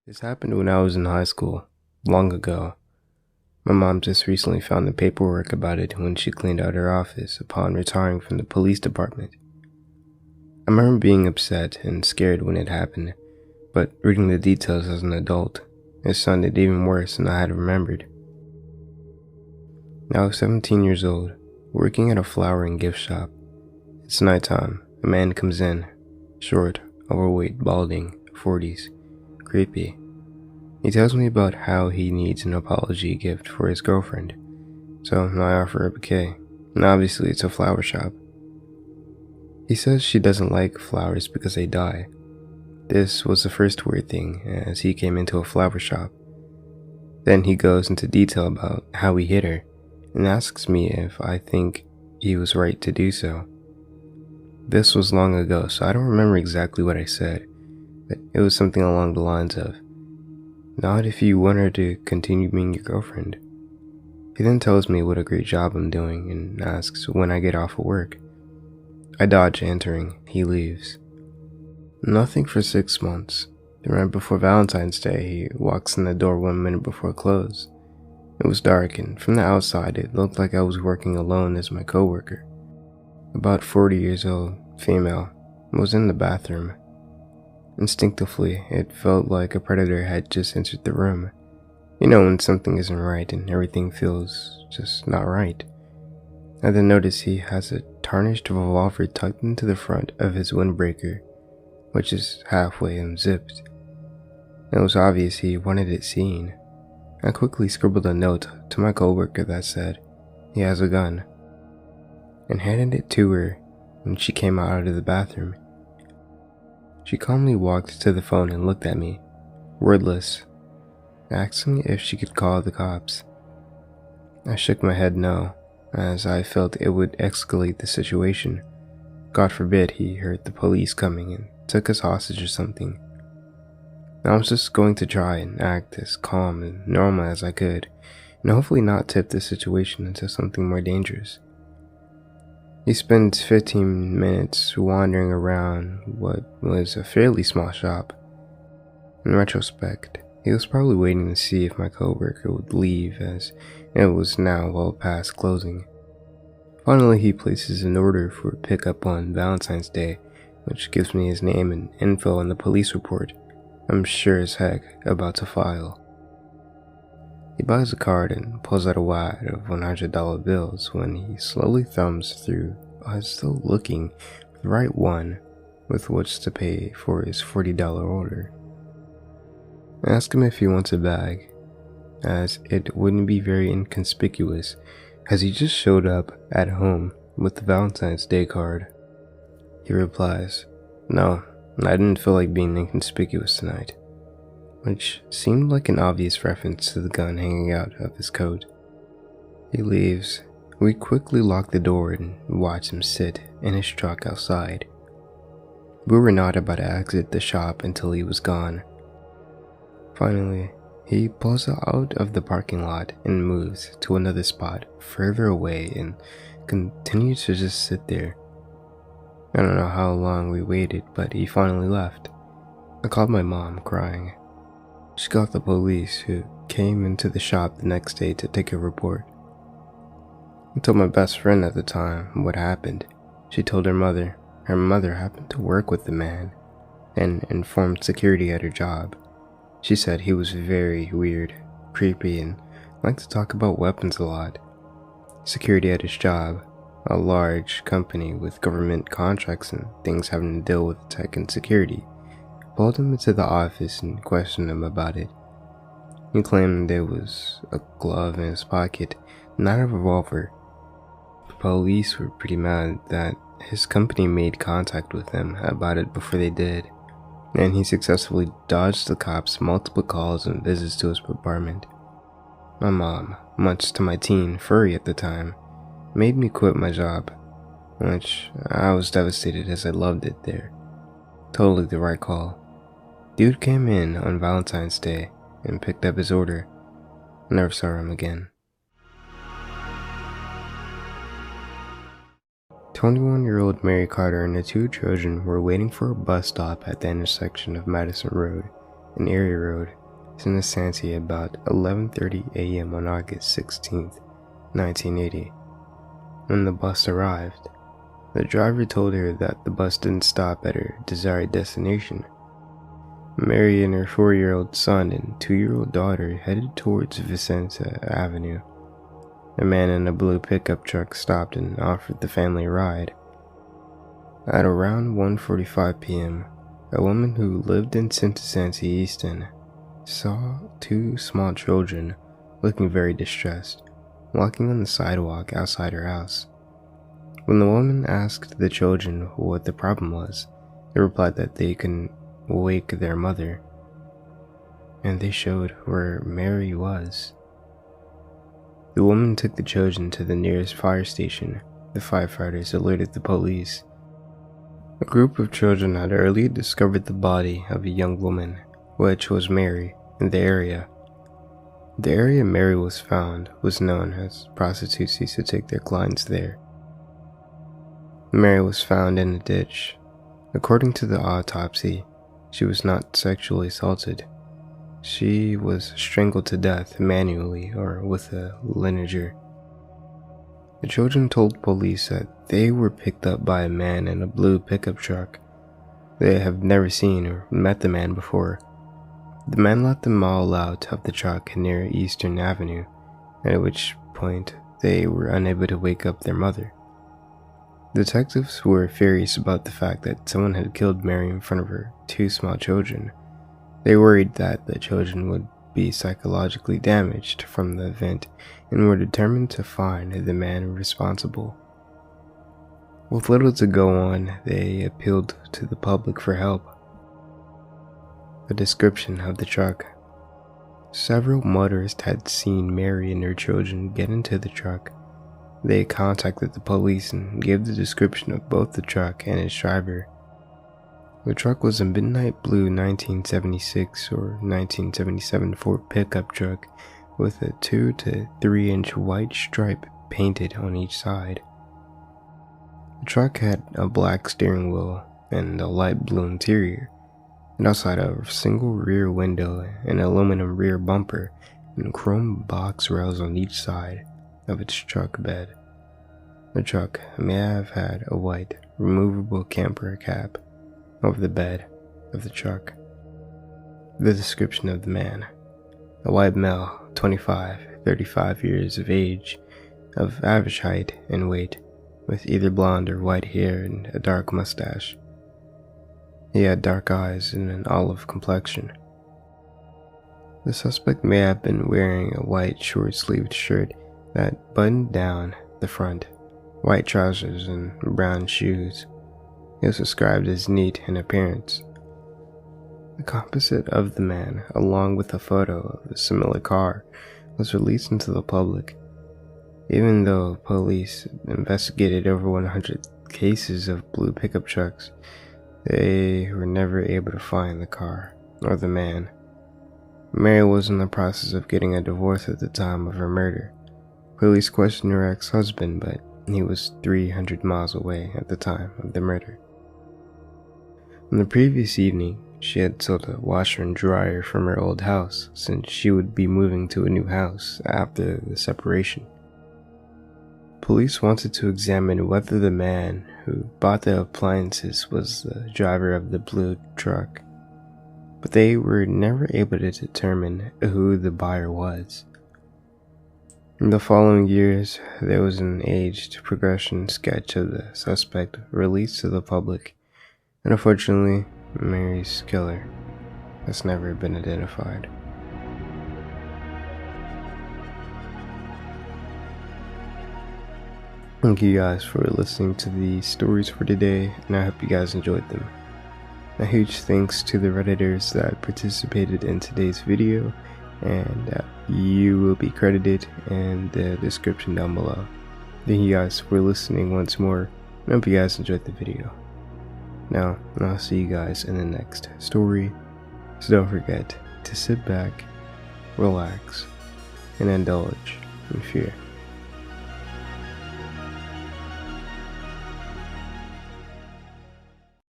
This happened when I was in high school, long ago. My mom just recently found the paperwork about it when she cleaned out her office upon retiring from the police department. I remember being upset and scared when it happened, but reading the details as an adult, it sounded even worse than I had remembered. Now I was 17 years old, working at a flower and gift shop. It's nighttime. A man comes in, short, overweight, balding, 40s, creepy. He tells me about how he needs an apology gift for his girlfriend, so I offer a bouquet, and obviously it's a flower shop. He says she doesn't like flowers because they die. This was the first weird thing as he came into a flower shop. Then he goes into detail about how he hit her, and asks me if I think he was right to do so. This was long ago, so I don't remember exactly what I said, but it was something along the lines of, "Not if you want her to continue being your girlfriend." He then tells me what a great job I'm doing and asks when I get off of work. I dodge entering, he leaves. Nothing for 6 months. Then right before Valentine's Day, he walks in the door 1 minute before close. It was dark, and from the outside it looked like I was working alone as my coworker. About 40 years old, female, was in the bathroom. Instinctively, it felt like a predator had just entered the room. You know when something isn't right and everything feels just not right. I then notice he has a tarnished revolver tucked into the front of his windbreaker, which is halfway unzipped. It was obvious he wanted it seen. I quickly scribbled a note to my coworker that said, "He has a gun," and handed it to her when she came out of the bathroom. She calmly walked to the phone and looked at me, wordless, asking if she could call the cops. I shook my head no, as I felt it would escalate the situation. God forbid he heard the police coming and took us hostage or something. I was just going to try and act as calm and normal as I could, and hopefully not tip the situation into something more dangerous. He spent 15 minutes wandering around what was a fairly small shop. In retrospect, he was probably waiting to see if my coworker would leave, as it was now well past closing. Finally, he places an order for pickup on Valentine's Day, which gives me his name and info on the police report I'm sure as heck about to file. He buys a card and pulls out a wad of $100 bills when he slowly thumbs through as though looking for the right one with which to pay for his $40 order. I ask him if he wants a bag, as it wouldn't be very inconspicuous as he just showed up at home with the Valentine's Day card. He replies, "No, I didn't feel like being inconspicuous tonight," which seemed like an obvious reference to the gun hanging out of his coat. He leaves. We quickly lock the door and watch him sit in his truck outside. We were not about to exit the shop until he was gone. Finally, he pulls out of the parking lot and moves to another spot further away and continues to just sit there. I don't know how long we waited, but he finally left. I called my mom, crying. She called the police, who came into the shop the next day to take a report. I told my best friend at the time what happened. She told her mother. Her mother happened to work with the man and informed security at her job. She said he was very weird, creepy, and liked to talk about weapons a lot. Security at his job, a large company with government contracts and things having to deal with tech and security, pulled him into the office and questioned him about it. He claimed there was a glove in his pocket, not a revolver. The police were pretty mad that his company made contact with him about it before they did, and he successfully dodged the cops' multiple calls and visits to his apartment. My mom, much to my teen fury at the time, made me quit my job, which I was devastated as I loved it there. Totally the right call. Dude came in on Valentine's Day and picked up his order. I never saw him again. 21-year-old Mary Carter and the two children were waiting for a bus stop at the intersection of Madison Road in Erie Road, Cincinnati, about 11:30 a.m. on August 16, 1980. When the bus arrived, the driver told her that the bus didn't stop at her desired destination. Mary and her 4-year-old son and 2-year-old daughter headed towards Vicenta Avenue. A man in a blue pickup truck stopped and offered the family a ride. At around 1:45 p.m., a woman who lived in Cincinnati Easton saw 2 small children looking very distressed, walking on the sidewalk outside her house. When the woman asked the children what the problem was, they replied that they couldn't wake their mother, and they showed where Mary was. The woman took the children to the nearest fire station. The firefighters alerted the police. A group of children had earlier discovered the body of a young woman, which was Mary, in the area. The area Mary was found was known as prostitutes used to take their clients there. Mary was found in a ditch. According to the autopsy, she was not sexually assaulted. She was strangled to death manually or with a lineager. The children told police that they were picked up by a man in a blue pickup truck. They have never seen or met the man before. The man let them all out of the truck near Eastern Avenue, at which point they were unable to wake up their mother. Detectives were furious about the fact that someone had killed Mary in front of her 2 small children. They worried that the children would be psychologically damaged from the event and were determined to find the man responsible. With little to go on, they appealed to the public for help. A description of the truck. Several motorists had seen Mary and her children get into the truck. They contacted the police and gave the description of both the truck and its driver. The truck was a midnight blue 1976 or 1977 Ford pickup truck with a 2 to 3 inch white stripe painted on each side. The truck had a black steering wheel and a light blue interior. It also had a single rear window, an aluminum rear bumper, and chrome box rails on each side of its truck bed. The truck may have had a white, removable camper cap over the bed of the truck. The description of the man. A white male, 35 years of age, of average height and weight, with either blonde or white hair and a dark mustache. He had dark eyes and an olive complexion. The suspect may have been wearing a white short-sleeved shirt that buttoned down the front, white trousers, and brown shoes. He was described as neat in appearance. The composite of the man, along with a photo of a similar car, was released into the public. Even though police investigated over 100 cases of blue pickup trucks, they were never able to find the car or the man. Mary was in the process of getting a divorce at the time of her murder. Police questioned her ex-husband, but he was 300 miles away at the time of the murder. On the previous evening, she had sold a washer and dryer from her old house since she would be moving to a new house after the separation. Police wanted to examine whether the man who bought the appliances was the driver of the blue truck, but they were never able to determine who the buyer was. In the following years, there was an aged progression sketch of the suspect released to the public, and unfortunately, Mary's killer has never been identified. Thank you guys for listening to the stories for today, and I hope you guys enjoyed them. A huge thanks to the Redditors that participated in today's video, and you will be credited in the description down below. Thank you guys for listening once more, and I hope you guys enjoyed the video. Now, I'll see you guys in the next story, so don't forget to sit back, relax, and indulge in fear.